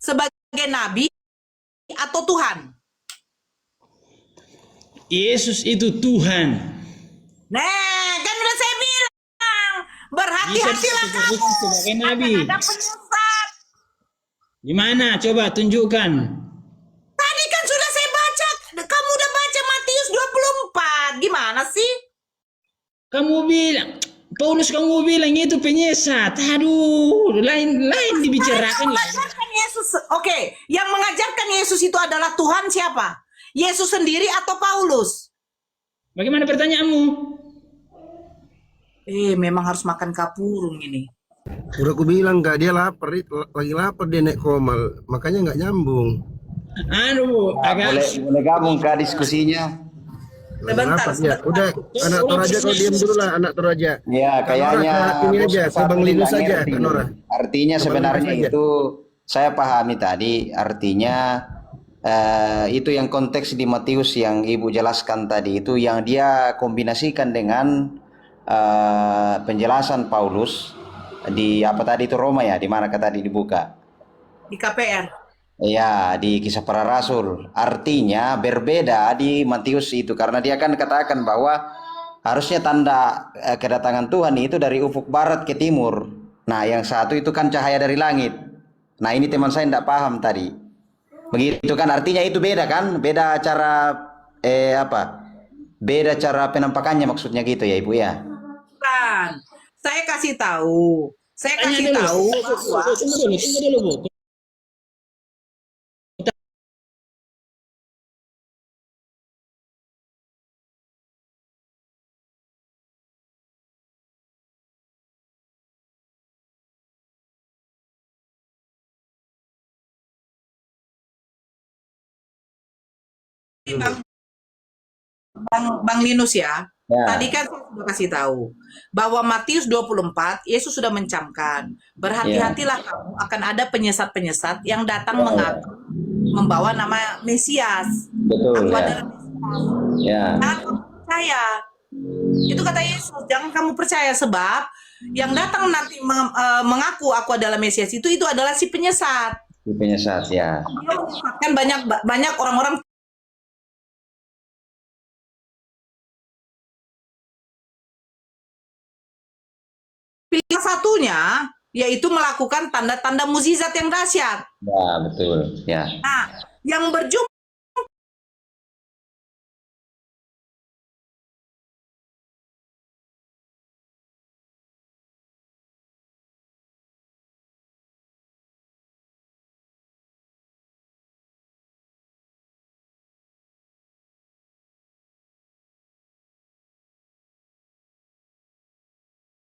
sebagai nabi atau Tuhan? Yesus itu Tuhan. Nah, kan udah saya bilang, Bisa berhati-hatilah disebut kamu. Yesus sebagai nabi. Akan ada penyesat. Gimana? Coba tunjukkan. Tadi kan sudah saya baca, kamu udah baca Matius 24. Gimana sih? Kamu bilang, Paulus kamu bilang itu penyesat. Aduh, lain dibicarakan lah. Mengajarkan Yesus. Oke, yang mengajarkan Yesus itu adalah Tuhan siapa? Yesus sendiri atau Paulus? Bagaimana pertanyaanmu? Memang harus makan kapurung ini. Udah aku bilang nggak, dia lapar, lagi lapar dia naik komal, makanya nggak nyambung. Aduh, agak Boleh gabung ke diskusinya. Lagi Sebentar, lapar dia. Udah, anak Toraja kau diam dulu lah, anak Toraja. Ya, kayaknya ini aja, ke Bang Linus bilang saja, artinya. Kak Nora. Artinya Ke Bang sebenarnya Linus saja. itu saya pahami tadi, artinya itu yang konteks di Matius yang Ibu jelaskan tadi, itu yang dia kombinasikan dengan penjelasan Paulus di apa tadi itu Roma ya, di mana tadi dibuka? Di KPR. Ya, di Kisah Para Rasul. Artinya berbeda di Matius itu karena dia kan katakan bahwa harusnya tanda kedatangan Tuhan itu dari ufuk barat ke timur. Nah, yang satu itu kan cahaya dari langit. Nah, ini teman saya tidak paham tadi. Begitu kan, artinya itu beda kan? Beda cara Beda cara penampakannya maksudnya gitu ya, Ibu ya. Bukan. Saya kasih tahu. Saya tanya kasih dulu. tahu bahwa Tunggu dulu, Bu. Bang Linus ya. Ya. Tadi kan saya sudah kasih tahu bahwa Matius 24 Yesus sudah mencamkan, berhati-hatilah kamu akan ada penyesat-penyesat yang datang mengaku membawa nama Mesias. Betul Aku ya. adalah Mesias. Ya. Jangan kamu percaya. Itu kata Yesus, jangan kamu percaya sebab yang datang nanti mengaku aku adalah Mesias itu adalah si penyesat. Itu penyesat ya. Dia menyesatkan banyak orang-orang. Pilihan satunya yaitu melakukan tanda-tanda mukjizat yang dahsyat. Ya, betul. Ya. Nah, yang berjumpa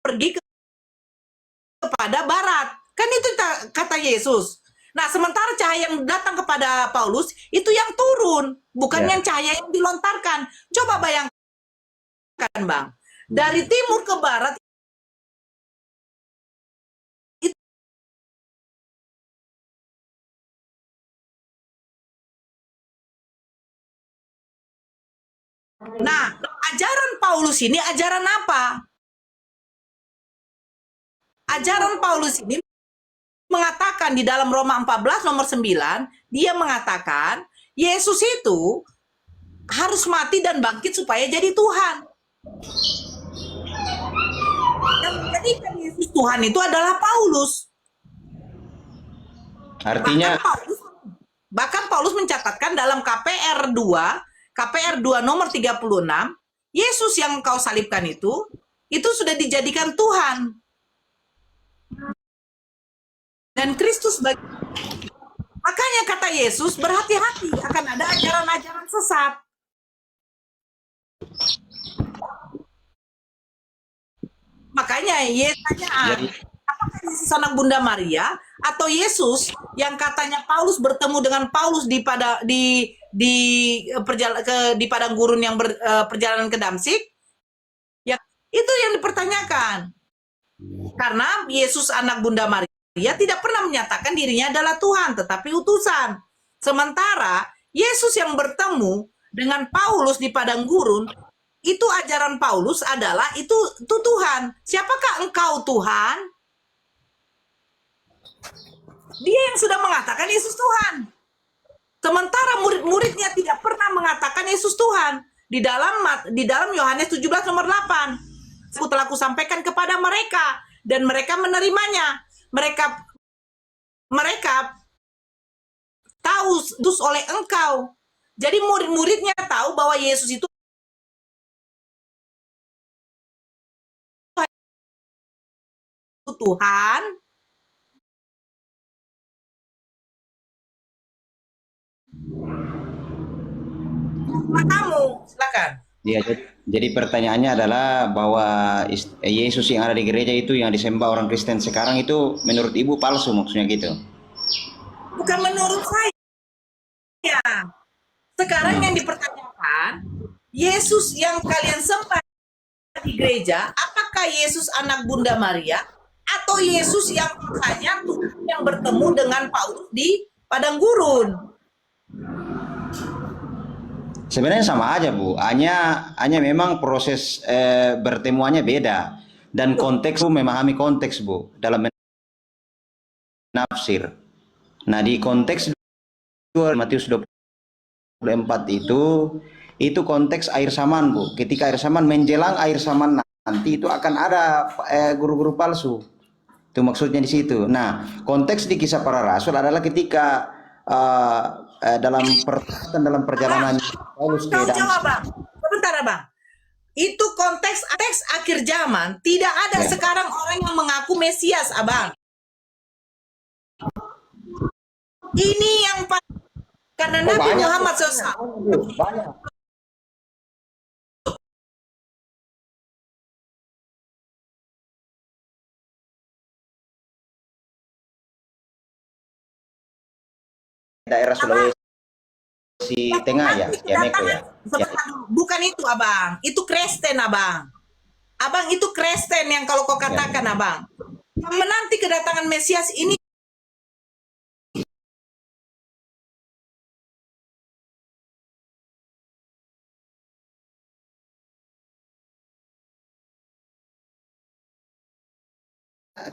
pergi kepada barat. Kan itu kata Yesus. Nah, sementara cahaya yang datang kepada Paulus itu yang turun, bukan Ya. yang cahaya yang dilontarkan. Coba bayangkan, Bang. Dari timur ke barat Nah, ajaran Paulus ini ajaran apa? Ajaran Paulus ini mengatakan di dalam Roma 14 nomor 9, dia mengatakan Yesus itu harus mati dan bangkit supaya jadi Tuhan. Yang menjadikan Yesus Tuhan itu adalah Paulus. Artinya Bahkan Paulus mencatatkan dalam KPR 2 nomor 36, Yesus yang kau salibkan itu sudah dijadikan Tuhan. Dan Kristus makanya kata Yesus, berhati-hati akan ada ajaran-ajaran sesat. Makanya Yesus tanya, apakah Yesus anak Bunda Maria atau Yesus yang katanya Paulus bertemu dengan Paulus di padang gurun yang perjalanan ke Damsik? Ya, itu yang dipertanyakan. Karena Yesus anak Bunda Maria tidak pernah menyatakan dirinya adalah Tuhan, tetapi utusan. Sementara Yesus yang bertemu dengan Paulus di padang gurun, itu ajaran Paulus adalah itu Tuhan. Siapakah engkau Tuhan? Dia yang sudah mengatakan Yesus Tuhan. Sementara murid-muridnya tidak pernah mengatakan Yesus Tuhan. Di dalam Yohanes 17 nomor 8. Aku telah kusampaikan kepada mereka dan mereka menerimanya. Mereka tahu dus oleh engkau. Jadi murid-muridnya tahu bahwa Yesus itu Tuhan. Kamu silakan. Ya, jadi pertanyaannya adalah bahwa Yesus yang ada di gereja itu yang disembah orang Kristen sekarang itu menurut Ibu palsu, maksudnya gitu. Bukan menurut saya. Sekarang yang dipertanyakan, Yesus yang kalian sembah di gereja, apakah Yesus anak Bunda Maria atau Yesus yang hanya Tuhan yang bertemu dengan Paulus di padang gurun? Sebenarnya sama aja, Bu. Hanya memang proses bertemuannya beda dan konteks, Bu, memahami konteks, Bu, dalam menafsir. Nah, di konteks Matius 24 itu konteks air saman, Bu. Ketika air saman menjelang air saman nanti itu akan ada guru-guru palsu. Itu maksudnya di situ. Nah, konteks di Kisah Para Rasul adalah ketika dalam perjalanan Paulus ke Kau jawab, Damsik. Bang. Sebentar, Bang. Itu konteks akhir zaman. Tidak ada Ya. sekarang orang yang mengaku Mesias, Abang. Ini yang karena Nabi banyak. Muhammad SAW Banyak. Daerah Sulawesi Tengah ya, ya Meko ya. Bukan itu, Abang. Itu Kristen, Abang. Abang, itu Kristen yang kalau kau katakan, Abang. Yang menanti kedatangan Mesias ini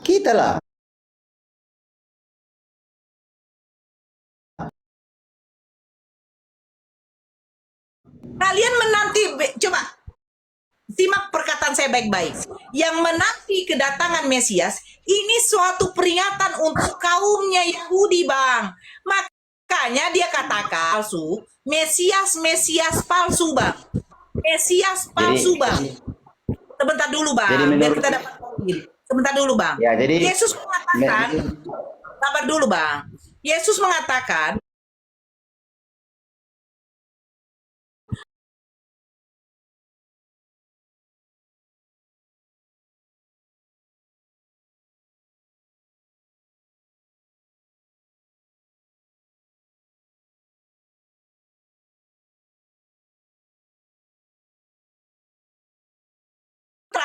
Kita lah. kalian menanti, coba simak perkataan saya baik-baik. Yang menanti kedatangan Mesias ini suatu peringatan untuk kaumnya Yahudi, Bang. Makanya dia katakan palsu, Mesias palsu, Bang. Mesias palsu, Bang. Sebentar dulu, Bang. Biar kita dapat poin. Sebentar dulu, Bang. Ya, jadi Yesus mengatakan, sabar dulu, Bang. Yesus mengatakan,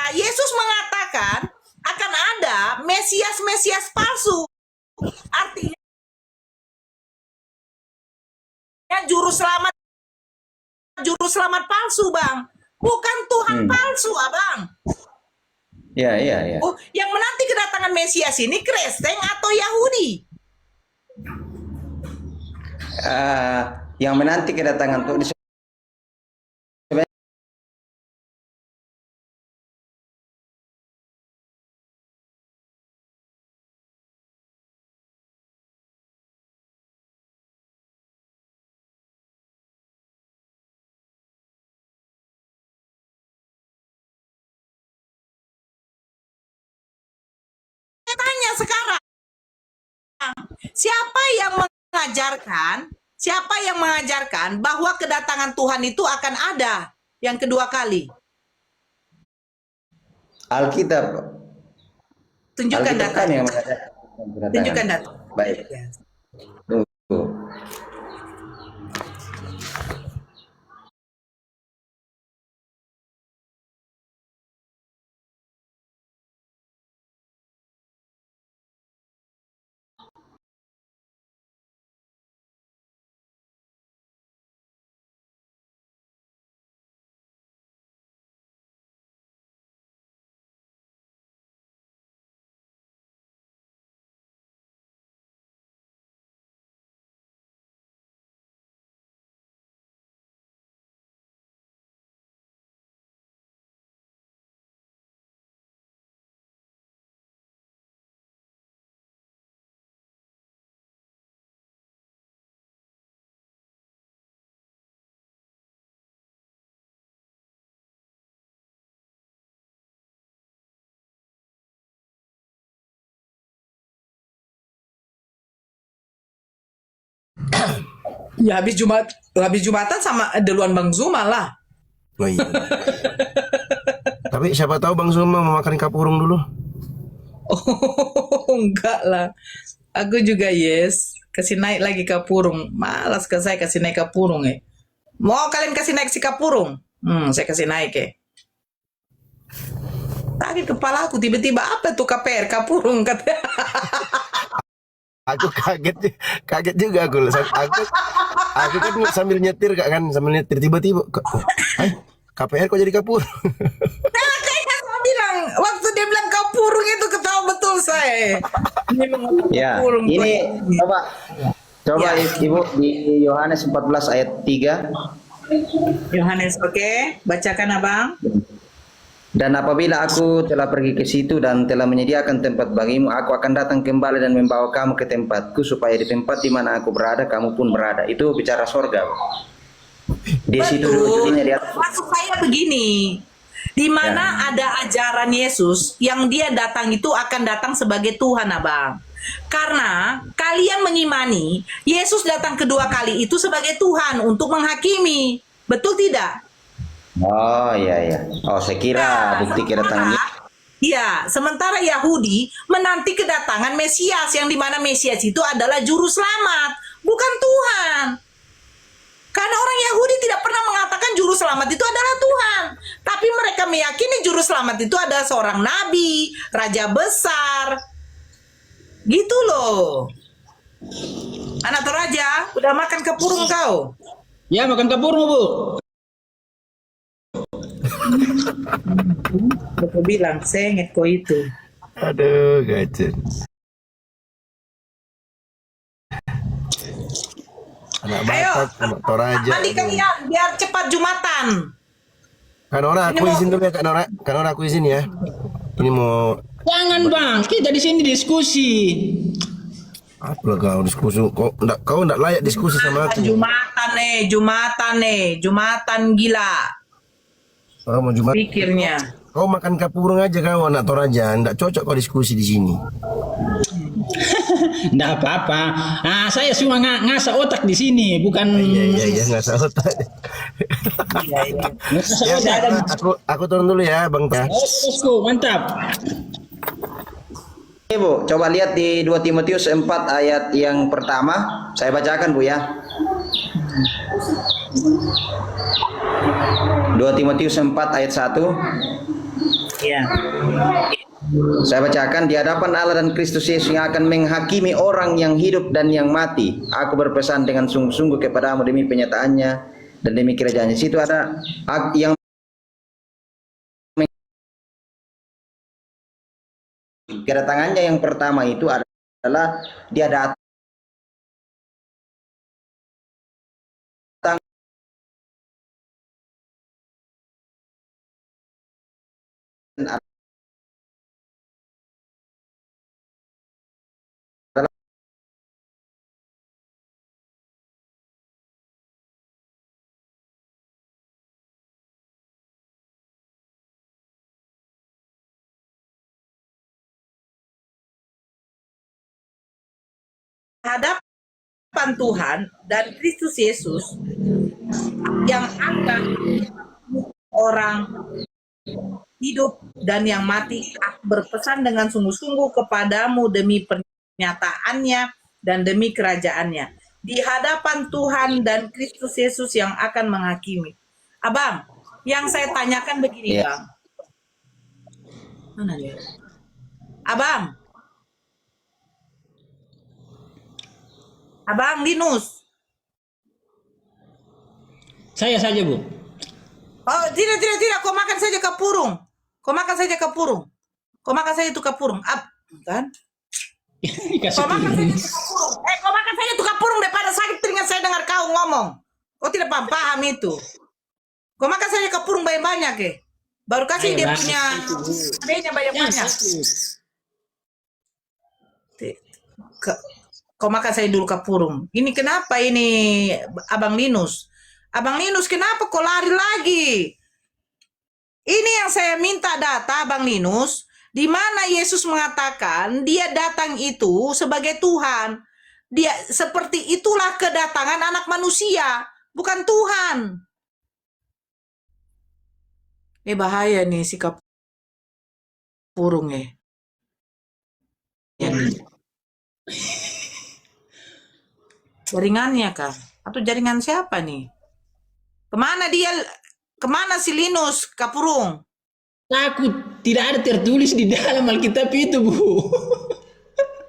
Yesus mengatakan akan ada Mesias palsu. Artinya juru selamat palsu, Bang. Bukan Tuhan palsu, Abang. ya. Oh, yang menanti kedatangan Mesias ini Kristen atau Yahudi? Yang menanti kedatangan Tuhan Saya tanya sekarang, siapa yang mengajarkan bahwa kedatangan Tuhan itu akan ada yang kedua kali? Alkitab. Tunjukkan Alkitab kan yang data. mengatakan Tunjukkan data. Baik. Tunggu. Ya habis Jumatan sama duluan Bang Zuma lah. Oh iya. Tapi siapa tahu Bang Zuma mau makan kapurung dulu. Oh, enggak lah. Aku juga kasih naik lagi kapurung. Malas ke saya kasih naik kapurung Mau kalian kasih naik si kapurung? Saya kasih naik Tadi kepala aku tiba-tiba apa tuh KPR kapurung katanya. Aku kaget juga aku kan sambil nyetir kan sambil nyetir tiba-tiba KPR kok jadi kapur. Kayaknya saya bilang waktu dia bilang kapurung itu ketawa betul saya. Ini mengatakan Ya, kapurung. ini coba Ya. Ibu di Yohanes 14 ayat 3. Yohanes, oke. Bacakan Abang. Dan apabila aku telah pergi ke situ dan telah menyediakan tempat bagimu, aku akan datang kembali dan membawa kamu ke tempatku, supaya di tempat di mana aku berada, kamu pun berada. Itu bicara sorga. Di situ Betul. judulnya di atas. Maksud saya begini, di mana ada ajaran Yesus yang dia datang itu akan datang sebagai Tuhan, Abang. Karena kalian mengimani Yesus datang kedua kali itu sebagai Tuhan untuk menghakimi. Betul tidak? Oh iya. Oh, saya kira bukti kedatangannya. Iya, sementara Yahudi menanti kedatangan Mesias, yang dimana Mesias itu adalah juru selamat, bukan Tuhan. Karena orang Yahudi tidak pernah mengatakan juru selamat itu adalah Tuhan, tapi mereka meyakini juru selamat itu adalah seorang nabi, raja besar, gitu loh. Anak Toraja, udah makan kapurung kau? Ya, makan kapurung, Bu. Aku bilang sengit kau itu. Aduh, gacet. Anak Ayo, Batak, anak Toraja. mandi kalian biar cepat Jumatan. Kak Nora, aku izin dulu ya Kak Nora. Kak Nora, aku izin ya. Ini mau Jangan, Bang. Kita di sini diskusi. apa kau diskusi? Kau enggak layak diskusi sama aku. Jumatan gila Kau mau Jumat. pikirnya. Kau makan kapurung aja kau anak Toraja. Enggak cocok kau diskusi di sini. Nggak apa-apa. Saya cuma ngasah otak di sini, bukan Iya, nggak salah. ngasah Ya, otak. aku turun dulu ya, Bang Tah. Bosku, mantap. Ibu, coba lihat di 2 Timotius 4 ayat yang pertama. Saya bacakan, Bu ya. 2 Timotius 4 ayat 1. Iya. Saya bacakan, di hadapan Allah dan Kristus Yesus yang akan menghakimi orang yang hidup dan yang mati. Aku berpesan dengan sungguh-sungguh kepadamu demi penyataannya dan demi kerajaannya. Situ ada yang kedatangannya yang pertama itu adalah dia datang Hadapan Tuhan dan Kristus Yesus yang akan orang hidup dan yang mati. Aku berpesan dengan sungguh-sungguh kepadamu demi pernyataannya dan demi kerajaannya, di hadapan Tuhan dan Kristus Yesus yang akan menghakimi. Abang, yang saya tanyakan begini, Ya. Bang. Mana dia? Abang Linus. Saya saja, Bu. Oh, tidak. Kau makan saja kapurung. Kau makan saja kapurung. Kan? Kasih Kau makan turun. saja itu kapurung. Kau makan saja itu kapurung daripada sakit telinga saya dengar kau ngomong. Kau tidak paham itu. Kau makan saja kapurung banyak. Baru kasih dia Ayo, punya adanya banyak-banyak. Kau makan saya dulu kapurung. Ini kenapa ini Abang Linus? Abang Linus, kenapa kau lari lagi? Ini yang saya minta data, Abang Linus, di mana Yesus mengatakan dia datang itu sebagai Tuhan. Dia seperti itulah kedatangan anak manusia, bukan Tuhan. Bahaya nih sikap burung ya nih. Jaringannya kah? Atau jaringan siapa nih? Kemana si Linus Kapurung? Takut tidak ada tertulis di dalam Alkitab itu, Bu.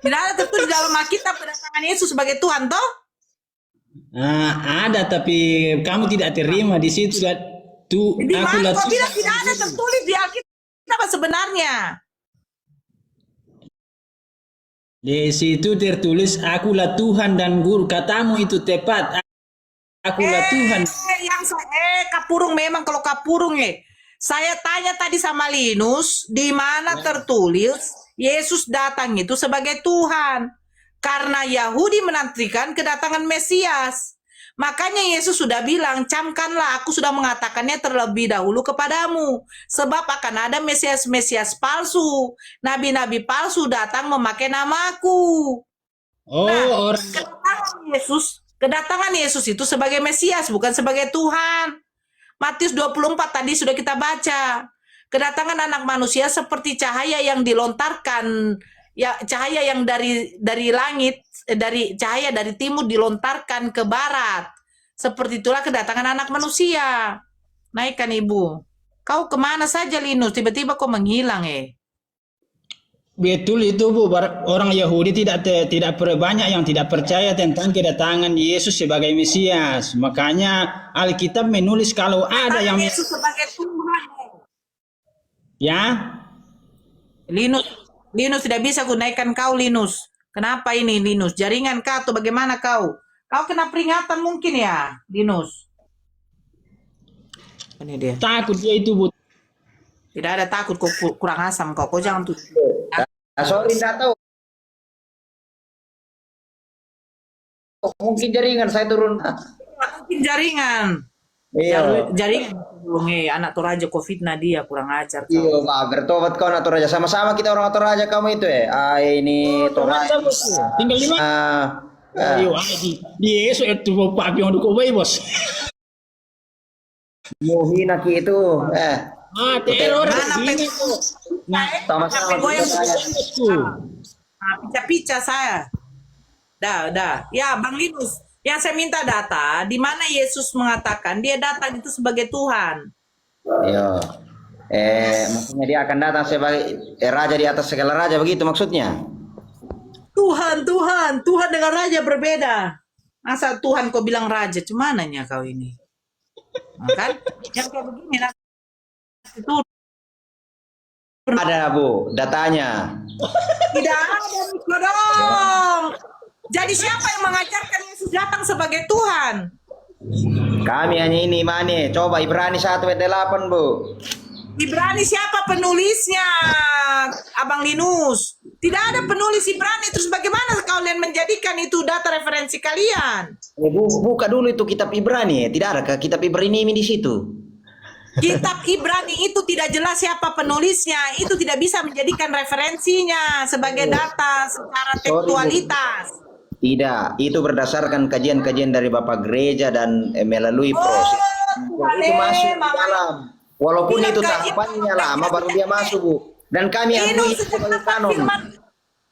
Tidak ada tertulis di dalam Alkitab kedatangan Yesus sebagai Tuhan, toh? Ada, tapi kamu tidak terima di situ. Di mana kau bilang tidak ada tertulis di Alkitab sebenarnya? Di situ tertulis, akulah Tuhan dan Guru. Katamu itu tepat. Akulah Tuhan. Kapurung memang kalau Kapurung saya tanya tadi sama Linus, di mana tertulis Yesus datang itu sebagai Tuhan? Karena Yahudi menantikan kedatangan Mesias. Makanya Yesus sudah bilang, camkanlah, aku sudah mengatakannya terlebih dahulu kepadamu. Sebab akan ada Mesias-Mesias palsu. Nabi-nabi palsu datang memakai namaku. Orang kedatangan Yesus itu sebagai Mesias, bukan sebagai Tuhan. Matius 24 tadi sudah kita baca. Kedatangan anak manusia seperti cahaya yang dilontarkan, ya cahaya yang dari langit, cahaya dari timur dilontarkan ke barat. Seperti itulah kedatangan anak manusia. Naikkan Ibu. Kau kemana saja Linus? Tiba-tiba kau menghilang Betul itu, Bu. Orang Yahudi tidak banyak yang tidak percaya tentang kedatangan Yesus sebagai Mesias. Makanya Alkitab menulis kalau ada yang Yesus sebagai Tuhan. Ya. Linus tidak bisa aku naikkan kau Linus. Kenapa ini Linus? Jaringan kau atau bagaimana kau? Kau kena peringatan mungkin ya Linus? Ini dia. Takut dia itu, Bu. Tidak ada takut, kau kurang asam kau jangan tuh. Sorry, tidak tahu. Mungkin jaringan saya turun. Mungkin jaringan. Iya. Jaringan belum anak Toraja COVID dia kurang ajar kau. Iya, Pak, bertobat kau anak Toraja. Sama-sama kita orang Toraja kamu itu ini Toraja. Tinggal 5. Ayo, di Yesus itu Pak yang dukung bos. Mohina ki itu. Teror. Sama-sama pica saya. Dah. Ya, Bang Linus. Yang saya minta data, di mana Yesus mengatakan dia datang itu sebagai Tuhan. Iya. Maksudnya dia akan datang sebagai raja di atas segala raja, begitu maksudnya? Tuhan dengan raja berbeda. Masa Tuhan kau bilang raja, cumananya kau ini? Kan? Yang kayak begini itu ada, Bu, datanya. tidak ada dong. Jadi siapa yang mengajarkan Yesus datang sebagai Tuhan? Kami hanya ini mana? Coba Ibrani 1:8, Bu. Ibrani siapa penulisnya? Abang Linus. Tidak ada penulis Ibrani, terus bagaimana kalian menjadikan itu data referensi kalian? Buka dulu itu kitab Ibrani, tidak ada kitab Ibrani di situ. Kitab Ibrani itu tidak jelas siapa penulisnya, itu tidak bisa menjadikan referensinya sebagai data secara tekstualitas. Tidak, itu berdasarkan kajian-kajian dari Bapak Gereja dan melalui proses. Itu masuk ke dalam. Walaupun itu tahapannya lama baru dia masuk, Bu. Dan kami akui itu sebagai kanon.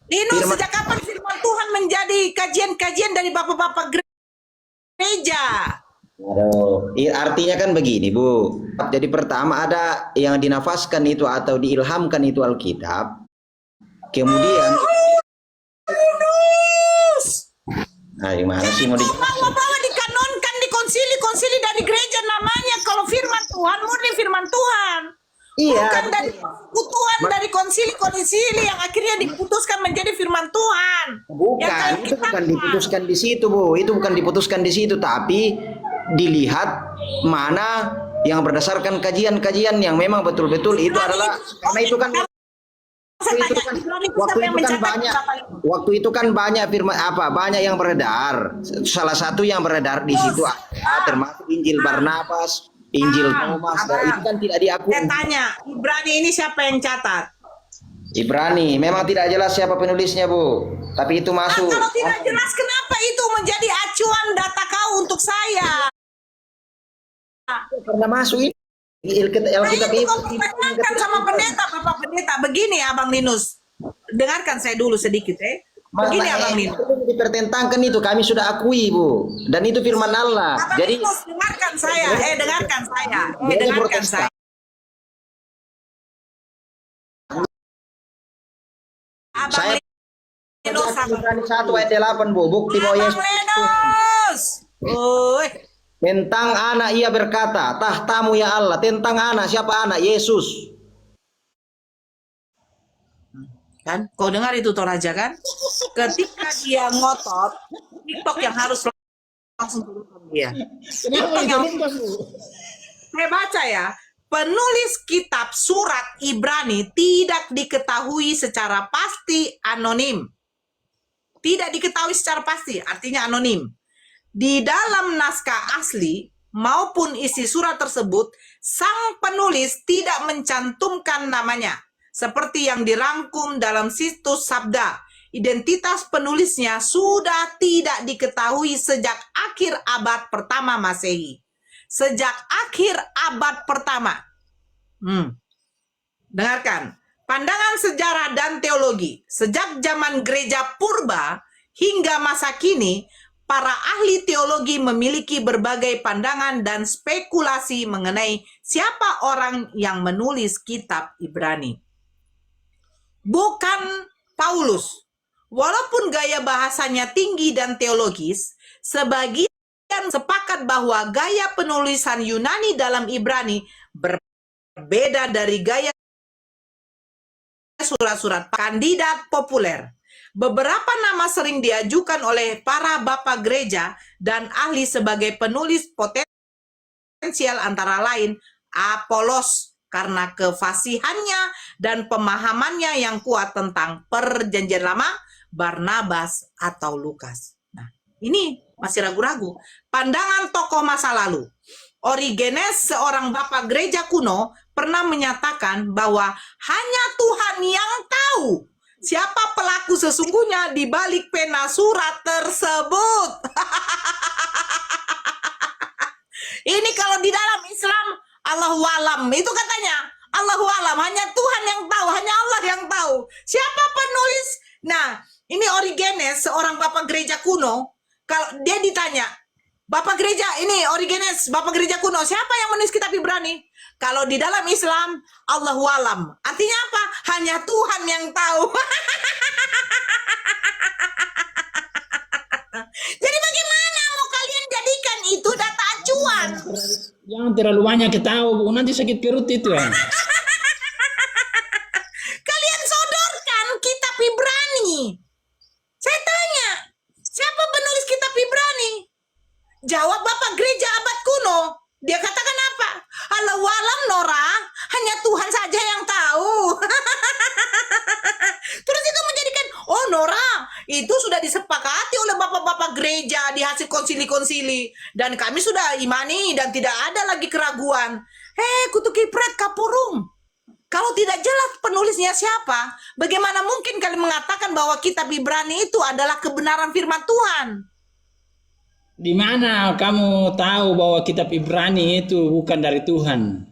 Linus, sejak kapan firman Tuhan menjadi kajian-kajian dari Bapak-Bapak Gereja? Aduh, artinya kan begini, Bu. Jadi pertama ada yang dinafaskan itu atau diilhamkan itu Alkitab. Kemudian gimana sih mau bawa dikanonkan di konsili dari gereja namanya kalau firman Tuhan, murni firman Tuhan. Iya. Bukan dari persekutuan, dari konsili yang akhirnya diputuskan menjadi firman Tuhan. Bukan, itu bukan diputuskan di situ, Bu. Itu bukan diputuskan di situ, tapi dilihat mana yang berdasarkan kajian-kajian yang memang betul-betul itu adalah karena itu kan waktu itu kan banyak firman banyak yang beredar. Salah satu yang beredar di situ termasuk Injil Barnabas, Injil Thomas, itu kan tidak diakui. Saya tanya, Ibrani ini siapa yang catat? Ibrani. Memang tidak jelas siapa penulisnya, Bu. Tapi itu masuk. Kalau tidak jelas, kenapa itu menjadi acuan data kau untuk saya? Karena masuk ini. Nah, Alkitab itu itu. kau pertanyakan sama pendeta, Bapak Pendeta. Begini, Abang Linus. Dengarkan saya dulu sedikit, Begini, Abang Linus. Itu dipertentangkan itu kami sudah akui, Bu. Dan itu firman Allah. Abang Jadi Linus, dengarkan saya. Dengarkan saya. Dia Dengarkan Protestan. saya. Abang Saya Linus, Ibrani 1 ayat 8, Bu. Bukti bahwa Abang Yesus Linus. Oi. tentang anak ia berkata, tahtamu ya Allah. Tentang anak, siapa anak? Yesus. Kan? Kau dengar itu Toraja kan? Ketika dia ngotot, TikTok yang harus langsung turunkan dia. Kenapa diturunkan, Bu? Saya baca ya, penulis kitab surat Ibrani tidak diketahui secara pasti anonim. Tidak diketahui secara pasti, artinya anonim. Di dalam naskah asli maupun isi surat tersebut, sang penulis tidak mencantumkan namanya. Seperti yang dirangkum dalam situs Sabda, identitas penulisnya sudah tidak diketahui sejak akhir abad pertama Masehi. Sejak akhir abad pertama. Dengarkan. Pandangan sejarah dan teologi. Sejak zaman gereja purba hingga masa kini, para ahli teologi memiliki berbagai pandangan dan spekulasi mengenai siapa orang yang menulis kitab Ibrani. Bukan Paulus. Walaupun gaya bahasanya tinggi dan teologis, sebagian sepakat bahwa gaya penulisan Yunani dalam Ibrani berbeda dari gaya surat-surat kandidat populer. Beberapa nama sering diajukan oleh para bapak gereja dan ahli sebagai penulis potensial, antara lain Apolos karena kefasihannya dan pemahamannya yang kuat tentang perjanjian lama, Barnabas atau Lukas. Nah, ini masih ragu-ragu. Pandangan tokoh masa lalu. Origenes, seorang bapak gereja kuno, pernah menyatakan bahwa hanya Tuhan yang tahu siapa pelaku sesungguhnya di balik pena surat tersebut. Ini kalau di dalam Islam, Allahu alam. Itu katanya, Allahu alam. Hanya Tuhan yang tahu, hanya Allah yang tahu. Siapa penulis? Nah, ini Origenes, seorang bapak gereja kuno. Kalau dia ditanya, Bapak gereja, ini Origenes, Bapak gereja kuno, siapa yang menulis kitab Ibrani? Kalau di dalam Islam, Allahu alam. Artinya apa? Hanya Tuhan yang tahu. Jadi bagaimana mau kalian jadikan itu data acuan? Jangan terlalu banyak tahu, Bu. Nanti sakit perut itu ya. Kalian sodorkan kitab Ibrani. Saya tanya, siapa penulis kitab Ibrani? Jawab bapak gereja abad kuno. Dia katakan apa? Allahu alam, Nora. Hanya Tuhan saja yang tahu. Terus itu menjadikan, oh Nora, itu sudah disepakati oleh bapak-bapak gereja di hasil konsili-konsili. Dan kami sudah imani dan tidak ada lagi keraguan. Kutukipret kapurung. Kalau tidak jelas penulisnya siapa, bagaimana mungkin kalian mengatakan bahwa kitab Ibrani itu adalah kebenaran firman Tuhan? Di mana kamu tahu bahwa kitab Ibrani itu bukan dari Tuhan?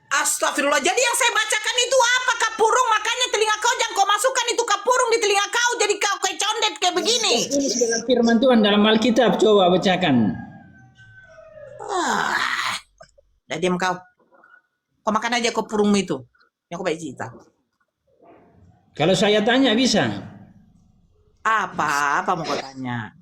Astagfirullah. Jadi yang saya bacakan itu apa, kapurung? Makanya telinga kau jangan kau masukkan itu kapurung di telinga kau. Jadi kau kayak condet kayak begini. Ini dalam firman Tuhan dalam Alkitab, coba bacakan. Udah diam kau. Kau makan aja kapurungmu itu. Yang kau baik cerita. Kalau saya tanya bisa. Apa mau kau tanya?